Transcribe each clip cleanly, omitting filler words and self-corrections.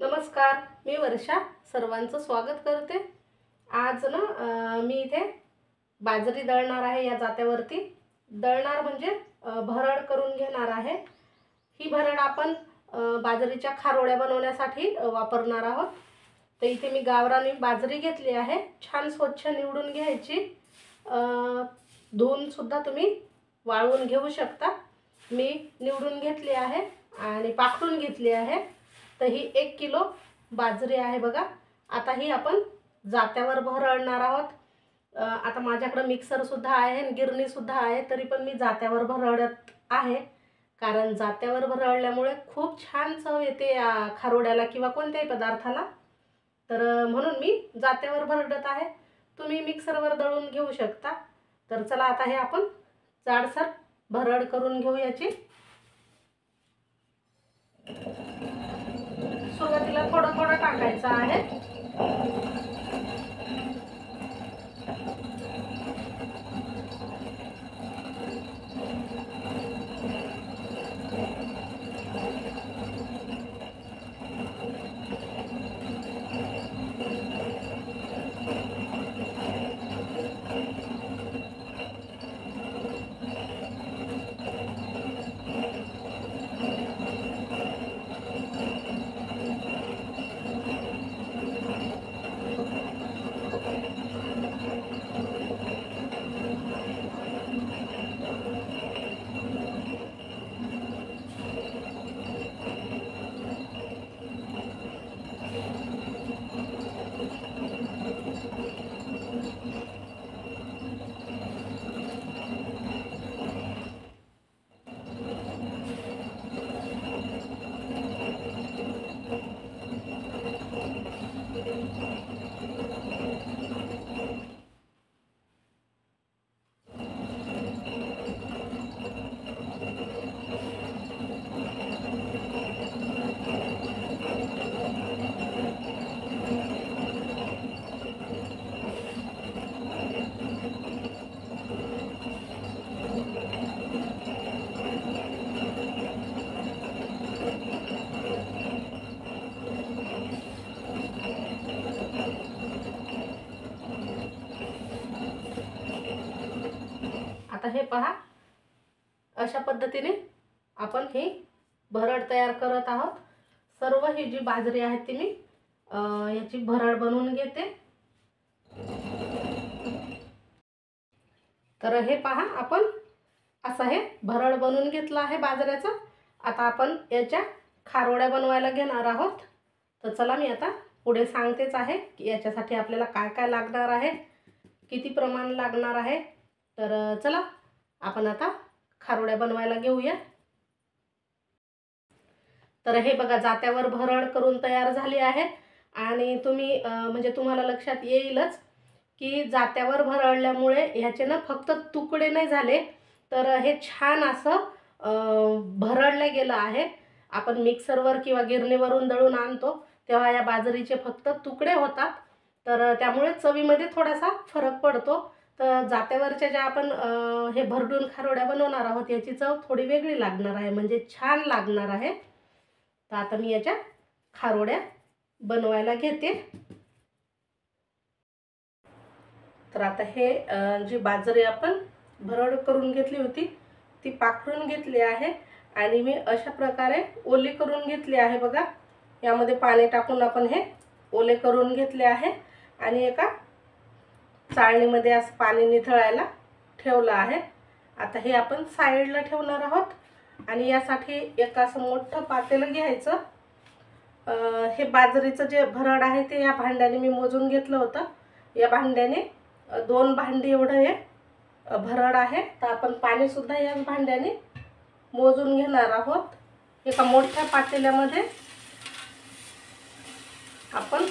नमस्कार, मी वर्षा सर्वांचं स्वागत करते। आज ना मी इथे बाजरी दळणार आहे। या जात्यावरती दळणार म्हणजे भरड करून घेणार आहे। ही भरड आपण बाजरीच्या खारोड्या बनवण्यासाठी वापरणार आहोत। तर इथे मी गावरानी बाजरी घेतली आहे। छान स्वच्छ निवडून घ्यायची। धुवून सुद्धा तुम्ही वाळवून घेऊ शकता। मी निवडून घेतली आहे आणि पाखडून घेतली आहे। तर ही 1 किलो बाजरी आहे बघा। आता ही आपण जात्यावर भरडणार आहोत। आता माझ्याकडे मिक्सर सुद्धा आहे आणि गिरणी सुद्धा आहे, तरी पण मी जात्यावर भरडत आहे। कारण जात्यावर भरडल्यामुळे खूप छान चव येते या खारोड्याला किंवा कोणत्याही पदार्थाला। तर म्हणून मी जात्यावर भरडत आहे। तुम्ही मिक्सरवर दळून घेऊ शकता। तर चला आता हे आपण जाडसर भरड करून घेऊ याची। सुरुवातीला थोडं थोडं टाकायचं आहे। आता हे पहा, अशा पद्धतीने आपण ही भरड तयार करत आहोत। सर्व ही जी बाजरी आहे ती मी याची भरड बनवून घेते। तर हे पहा, आपण असं हे भरड बनवून घेतलं आहे बाजऱ्याचं। आता आपण याच्या खारोड्या बनवायला घेणार आहोत। तर चला मी आता पुढे सांगतेच आहे की याच्यासाठी आपल्याला काय काय लागणार आहे, किती प्रमाण लागणार आहे। तर चला आपण आता खारोड्या बनवायला घेऊया। तर हे बघा, जात्यावर भरड करून तयार झाली आहे। आणि तुम्ही म्हणजे तुम्हाला लक्षात येईलच की जात्यावर भरडल्यामुळे ह्याचे ना फक्त तुकडे नाही झाले, तर हे छान असं भरडले गेलं आहे। आपण मिक्सरवर किंवा गिरणीवरून दळून आणतो तेव्हा या बाजरीचे फक्त तुकडे होतात, तर त्यामुळे चवीमध्ये थोडासा फरक पडतो। तर जात्यावरच्या ज्या आपण हे भरडून खारोड्या बनवणार आहोत याची चव थोडी वेगळी लागणार आहे, म्हणजे छान लागणार आहे। तर आता मी याच्या खारोड्या बनवायला घेते। तर आता हे जी बाजरी आपण भरड करून घेतली होती ती पाखडून घेतली आहे आणि मी अशा प्रकारे ओली करून घेतली आहे बघा। यामध्ये पाणी टाकून आपण हे ओले करून घेतले आहे आणि एका चाळणीमध्ये असं पाणी निथळायला ठेवलं आहे। आता हे आपण साईडला ठेवणार आहोत आणि यासाठी एक असं मोठं पातेलं घ्यायचं। हे बाजरीचं जे भरड आहे ते या भांड्याने मी मोजून घेतलं होतं। या भांड्याने 2 भांडी एवढं हे भरड आहे। तर आपण पाणी सुद्धा याच भांड्याने मोजून घेणार आहोत। एका मोठ्या पातेल्यामध्ये आपण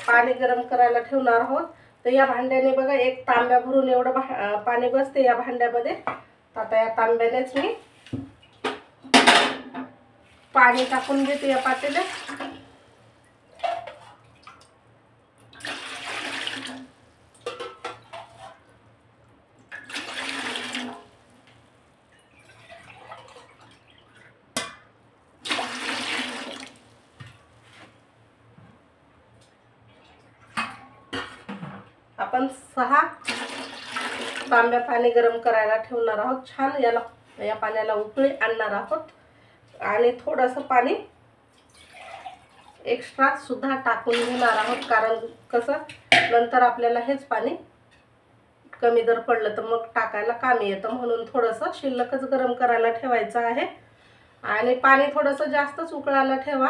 पाणी गरम करायला ठेवणार आहोत। तर या भांड्याने बघा 1 तांब्या भरून एवढं पाणी बसते या भांड्यामध्ये। आता या तांब्यानेच मी पाणी टाकून घेते या पातेल्यात। आपण 6 तांब्या पाणी गरम करायला ठेवणार आहोत. छान या पाण्याला उकळी आणणार आहोत आणि थोडंसं पाणी एक्स्ट्रा सुद्धा टाकून घेणार आहोत, कारण कसं नंतर आपल्याला हेच पाणी कमी जर पडलं तर मग टाकायला कामी येतं, म्हणून थोडंसं शिल्लकच गरम करायला ठेवायचं आहे. आणि पाणी थोडंसं जास्तच उकळायला ठेवा,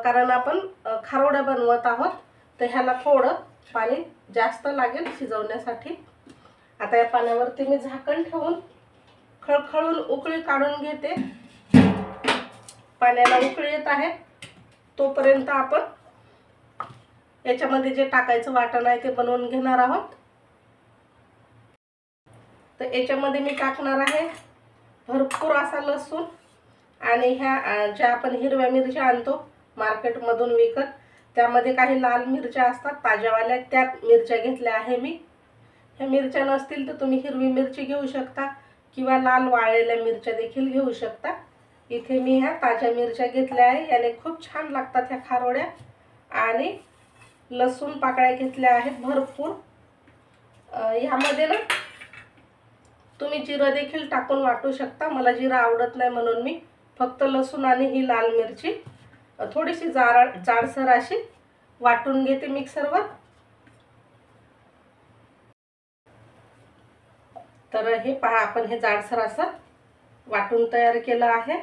कारण आपण खारोड्या बनवत आहोत, तर ह्याला थोडं पाणी जास्त लागेल शिजवण्यासाठी. आता या पाण्यावरती मी झाकण ठेवून खळखळून उकळी काढून घेते. पाण्याला उकळी येत आहे तोपर्यंत आपण याच्यामध्ये जे टाकायचं वाटण आहे ते बनवून घेणार आहोत. तर याच्यामध्ये मी टाकणार आहे भरपूर असा लसूण आणि ह्या ज्या आपण हिरव्या मिरच्या आणतो मार्केटमधून विकत, त्यामध्ये काही लाल मिरच्या असतात ताज्यावाल्या, त्या मिरच्या घेतल्या आहे मी. ह्या मिरच्या नसतील तर तुम्ही हिरवी मिरची घेऊ शकता किंवा लाल वाळलेल्या मिरच्या देखील घेऊ शकता. इथे मी ह्या ताज्या मिरच्या घेतल्या आहे, याने खूप छान लागतात ह्या खारोड्या. आणि लसूण पाकळ्या घेतल्या आहेत भरपूर. ह्यामध्ये ना तुम्ही जिरं देखील टाकून वाटू शकता. मला जिरं आवडत नाही म्हणून मी फक्त लसूण आणि ही लाल मिरची थोडीशी जाडसर अशी वाटून घेते मिक्सरवर. तर हे पहा, आपण हे जाडसर असं वाटून तयार केलं आहे.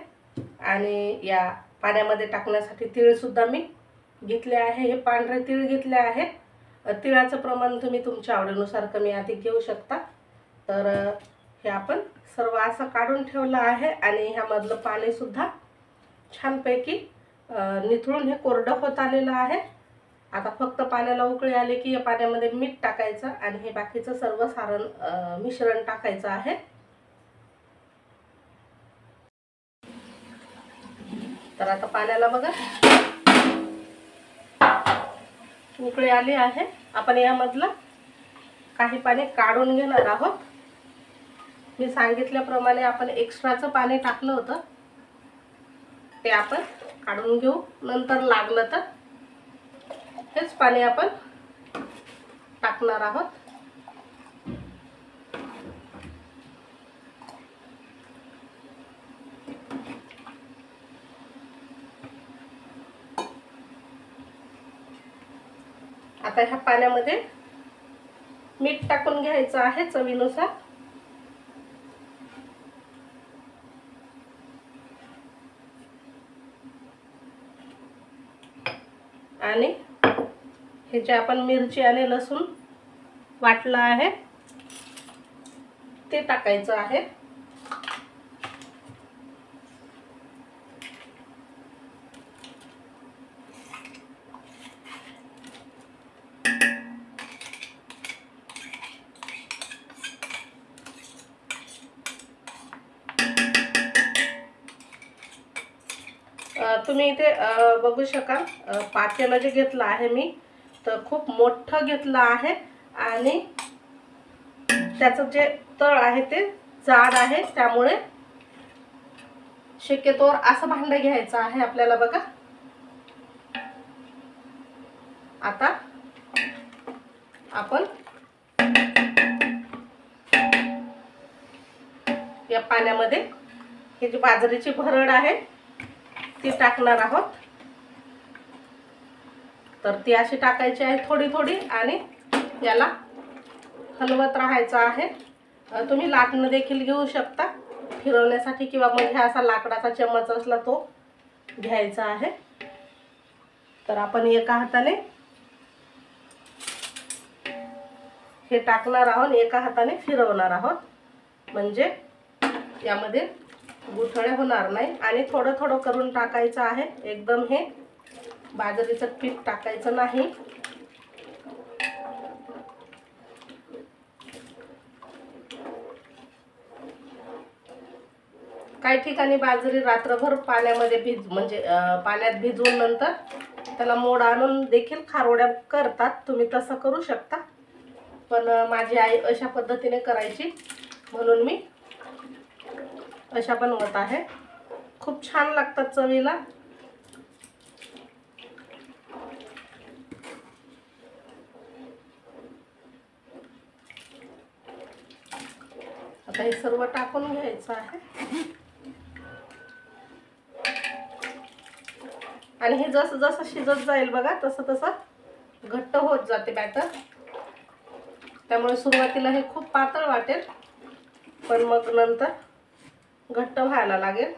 आणि या पाण्यामध्ये टाकण्यासाठी तीळ सुद्धा मी घेतले आहे. हे पांढरे तीळ घेतले आहे. तिळाचं प्रमाण तुम्ही तुमच्या आवडीनुसार कमी अधिक घेऊ शकता. तर हे आपण सर्व असं काढून ठेवलं आहे आणि ह्यामधलं पाणी सुद्धा छानपैकी निथळून हे कोरडं होत आलेलं आहे. आता फक्त पाण्याला उकळी आले की या पाण्यामध्ये मीठ टाकायचं आणि हे बाकीचं सर्व सारण मिश्रण टाकायचं आहे. तर आता पाण्याला बघा उकळी आली आहे. आपण यामधलं काही पाणी काढून घेणार आहोत. मी सांगितल्याप्रमाणे आपण एक्स्ट्राचं पाणी टाकलं होतं ते आपण काढून घेऊ. नंतर लागलं तर हेच पाणी आपण टाकणार आहोत. आता ह्या पाण्यामध्ये मीठ टाकून घ्यायचं आहे चवीनुसार. आणि हे जे आपण मिरची आणि लसूण वाटलं आहे ते टाकायचं आहे. तुम्ही इथे बघू शकाल पातेलं जे घेतलं आहे मी तर खूप मोठं घेतलं आहे आणि त्याचं जे तळ आहे ते जाड आहे, त्यामुळे शक्यतोवर असं भांडं घ्यायचं आहे आपल्याला. बघा आता आपण या पाण्यामध्ये ही जी बाजरीची भरड आहे ती टाकणार आहोत. तर ती अशी टाकायची आहे थोडी थोडी आणि याला हलवत राहायचं आहे. तुम्ही लाटणं देखील घेऊ शकता फिरवण्यासाठी किंवा मग हा असा लाकडाचा चमच असला तो घ्यायचा आहे. तर आपण एका हाताने हे टाकणार आहोत, एका हाताने फिरवणार आहोत, म्हणजे यामध्ये गुठळे होणार नाही. आणि थोडं थोडं करून टाकायचं आहे, एकदम हे बाजरीचं पीठ टाकायचं नाही. काही ठिकाणी बाजरी रात्रभर पाण्यामध्ये पाण्यात भिजवून नंतर त्याला मोड आणून देखील खारोड्या करतात. तुम्ही तसं करू शकता, पण माझी आई अशा पद्धतीने करायची म्हणून मी अशा बनवत आहे. खूप छान लागतात चवीला. हे सर्व टाकून घ्यायचं आहे आणि हे जसं जसं शिजत जाईल बघा तसं तसं घट्ट होत जाते बॅटर। त्यामुळे सुरुवातीला हे खूप पातळ वाटेल, पण मग नंतर घट्ट व्हायला लागेल।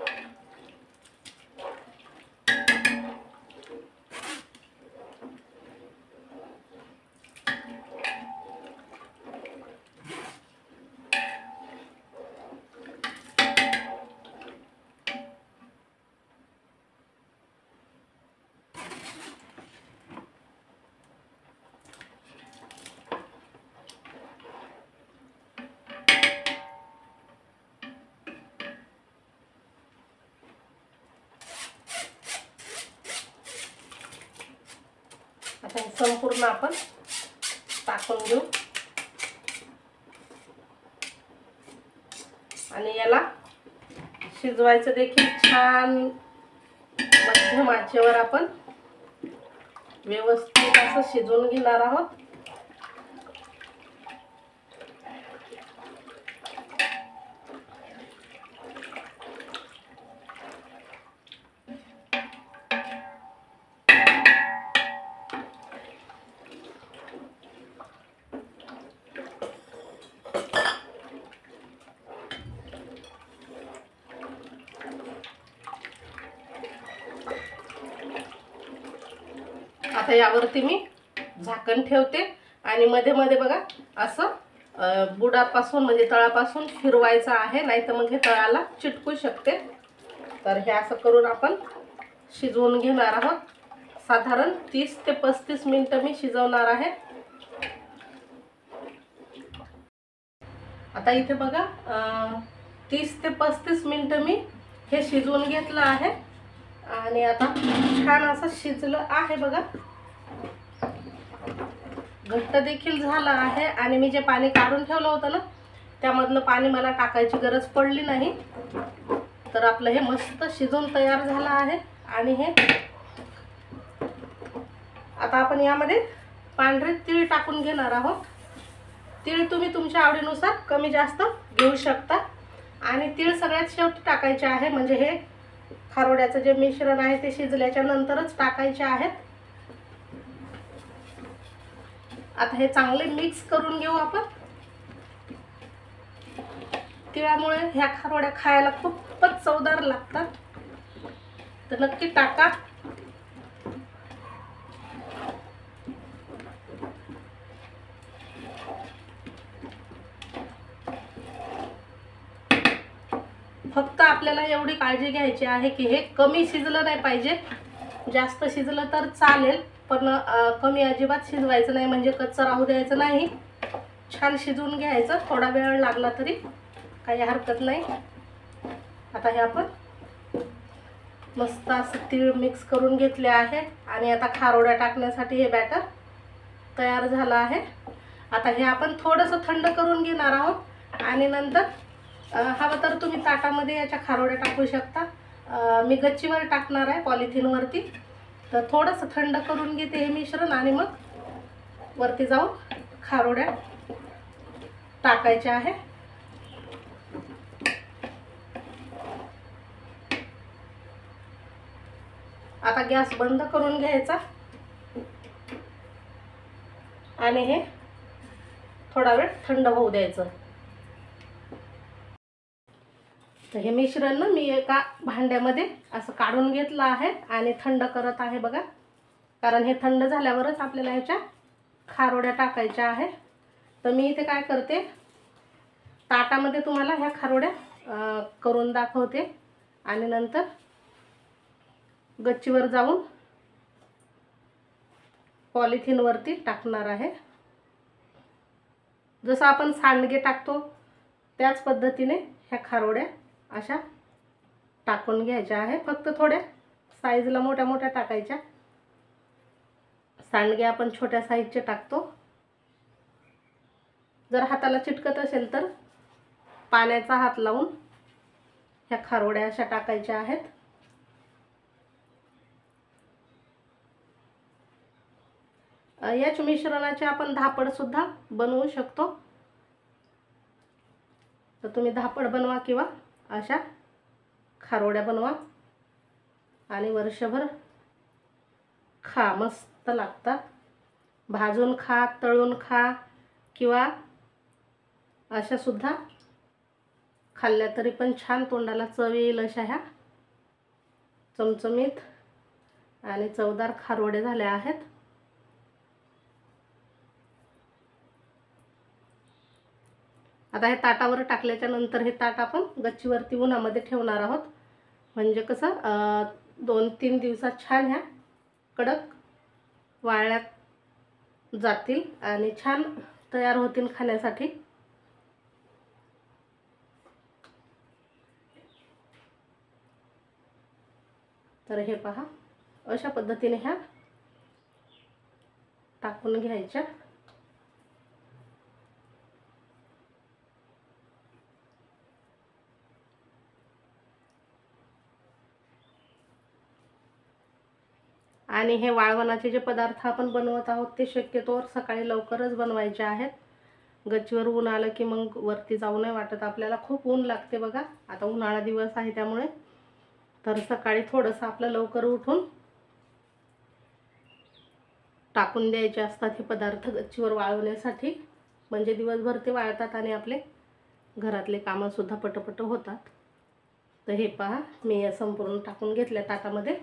आता हे संपूर्ण आपण टाकून घेऊ आणि याला शिजवायचं देखील छान मध्यम आचेवर आपण व्यवस्थित असं शिजवून घेणार आहोत। आता यावरती मी झाकण ठेवते आणि मध्ये मध्ये बघा असं बुडापासून म्हणजे तळापासून फिरवायचं आहे, नाहीतर मग हे तळाला चिटकू शकते। तर हे असं करून आपण शिजवून घेणार आहोत। साधारण 30 ते 35 मिनिटं मी शिजवणार आहे। आता इथे बघा 30 ते 35 मिनिटं मी हे शिजवून घेतलं आहे आणि आता छान असं शिजलं आहे बघा, घट्ट देखील झालं आहे आणि मी जे पाणी काढून ठेवलं होतं ना त्यामधलं पाणी मला टाकायची गरज पडली नाही। तर आपलं हे मस्त शिजून तयार झालं आहे आणि हे आता आपण यामध्ये पांढरे तीळ टाकून घेणार आहोत। तीळ तुम्ही तुमच्या आवडीनुसार कमी जास्त घेऊ शकता आणि तीळ सगळ्यात शेवटी टाकायचे आहे, म्हणजे हे खारोड्याचं जे मिश्रण आहे ते शिजल्याच्या नंतरच टाकायचे आहेत। आता हे चांगले मिक्स करून घेऊ आपण। तिळामुळे ह्या खारोड्या खायला खूपच चवदार लागतात, तर नक्की टाका। फक्त आपल्याला एवढी काळजी घ्यायची आहे की हे कमी शिजलं नाही पाहिजे, जास्त शिजलं तर चालेल पण कमी अजिबात शिजवायचं नाही, म्हणजे कच्चं राहू द्यायचं नाही। छान शिजवून घ्यायचं, थोडा वेळ लागला तरी काही हरकत नाही। आता हे आपण मस्त असं तीळ मिक्स करून घेतले आहे आणि आता खारोड्या टाकण्यासाठी हे बॅटर तयार झालं आहे। आता हे आपण थोडंसं थंड करून घेणार आहोत आणि नंतर हवं तर तुम्ही ताटामध्ये याच्या खारोड्या टाकू शकता। मी गच्चीवर टाकणार आहे पॉलिथिनवरती, तर थोडंसं थंड करून घेते हे मिश्रण आणि मग वरती जाऊन खारोड्या टाकायच्या आहे। आता गॅस बंद करून घ्यायचा आणि हे थोडा वेळ थंड होऊ द्यायचं। तर हे मिश्रण ना मी एका भांड्यामध्ये असं काढून घेतलं आहे आणि थंड करत आहे बघा, कारण हे थंड झाल्यावरच आपल्याला ह्याच्या खारोड्या टाकायच्या आहे। तर मी इथे काय करते, ताटामध्ये तुम्हाला ह्या खारोड्या करून दाखवते आणि नंतर गच्चीवर जाऊन पॉलिथिनवरती टाकणार आहे। जसं आपण सांडगे टाकतो त्याच पद्धतीने ह्या खारोड्या अशा टाकून घ्यायच्या आहे। फक्त थोड्या साईजला मोठ्या मोठ्या टाकायच्या, सांडगे आपण छोट्या साईजचे टाकतो। जर हाताला चिटकत असेल तर पाण्याचा हात लावून ह्या खारोड्या अशा टाकायच्या आहेत। याच मिश्रणाचे आपण धापड सुद्धा बनवू शकतो। तर तुम्ही धापड बनवा किंवा अशा खारोड्या बनवा आणि वर्षभर खा, मस्त लागतात. भाजून खा, तळून खा किंवा अशा सुद्धा खाल्ल्या तरी पण छान तोंडाला चव येईल अशा ह्या चमचमीत आणि चवदार खारोडे झाल्या आहेत. आता हे ताटावर टाकल्याच्या नंतर हे ताट आपण गच्चीवरती उन्हामध्ये ठेवणार आहोत. म्हणजे कसं 2-3 दिवसात छान ह्या कडक वाळल्यात जातील आणि छान तयार होतील खाण्यासाठी. तर हे पहा, अशा पद्धतीने ह्या टाकून घ्यायच्या. आणि हे वाळवणाचे जे पदार्थ आपण बनवत आहोत ते शक्यतोवर सकाळी लवकरच बनवायचे आहेत. गच्चीवर ऊन आलं की मग वरती जाऊ नाही वाटत आपल्याला, खूप ऊन लागते बघा. आता उन्हाळा दिवस आहे त्यामुळे तर सकाळी थोडंसं आपलं लवकर उठून टाकून द्यायचे असतात हे पदार्थ गच्चीवर वाळवण्यासाठी. म्हणजे दिवसभर ते वाळतात आणि आपले घरातले कामंसुद्धा पटपट होतात. तर हे पहा, मी या संपूर्ण टाकून घेतल्या ताटामध्ये.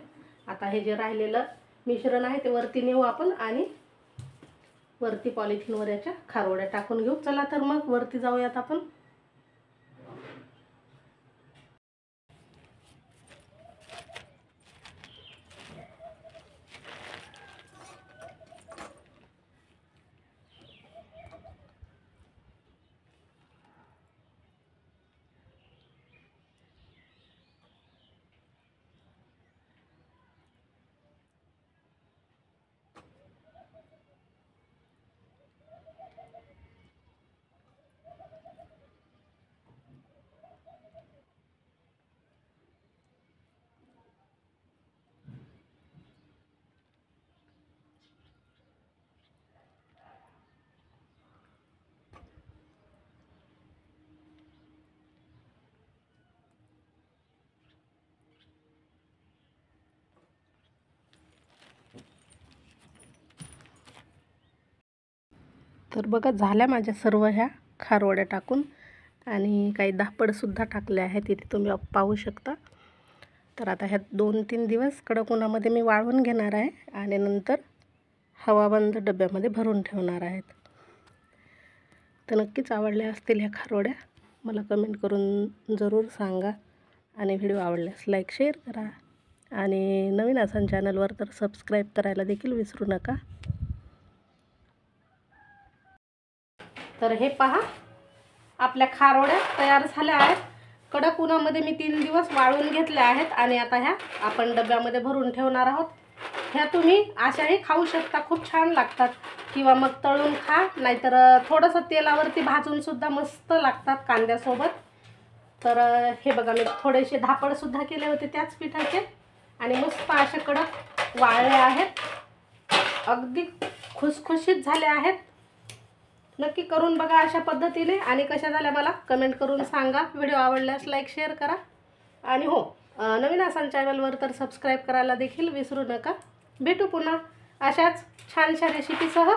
आता हे जे राहिलेलं मिश्रण आहे ते वरती नेऊ आपण आणि वरती पॉलिथिनवर याच्या खारोड्या टाकून घेऊ. चला तर मग वरती जाऊयात आपण. तर बघा, झाल्या माझ्या सर्व ह्या खारोड्या टाकून आणि काही धापडसुद्धा टाकले आहेत इथे तुम्ही पाहू शकता. तर आता ह्या 2-3 दिवस कडक उन्हामध्ये मी वाळवून घेणार आहे आणि नंतर हवाबंद डब्यामध्ये भरून ठेवणार आहेत. तर नक्कीच आवडल्या असतील ह्या खारोड्या. मला कमेंट करून जरूर सांगा आणि व्हिडिओ आवडल्यास लाईक शेअर करा आणि नवीन असाल चॅनलवर तर सबस्क्राईब करायला देखील विसरू नका. तर हे पहा, आपल्या खारोड्या तयार झाल्या आहेत. कडक उन्हामध्ये मी 3 दिवस वाळवून घेतल्या आहेत आणि आता ह्या आपण डब्यामध्ये भरून ठेवणार आहोत. ह्या तुम्ही अशाही खाऊ शकता, खूप छान लागतात किंवा मग तळून खा, नाहीतर थोडंसं तेलावरती भाजूनसुद्धा मस्त लागतात कांद्यासोबत. तर हे बघा, मी थोडेसे धापडसुद्धा केले होते त्याच पिठाचे आणि मस्त असे कडक वाळले आहेत, अगदी खुसखुशीत झाले आहेत. नक्की करून बघा अशा पद्धतीने आणि कशा झाल्या मला कमेंट करून सांगा. व्हिडिओ आवडल्यास लाईक शेअर करा आणि हो, नवीन असाल चॅनलवर तर सबस्क्राईब करायला देखील विसरू नका. भेटू पुन्हा अशाच छानशा रेसिपीसह.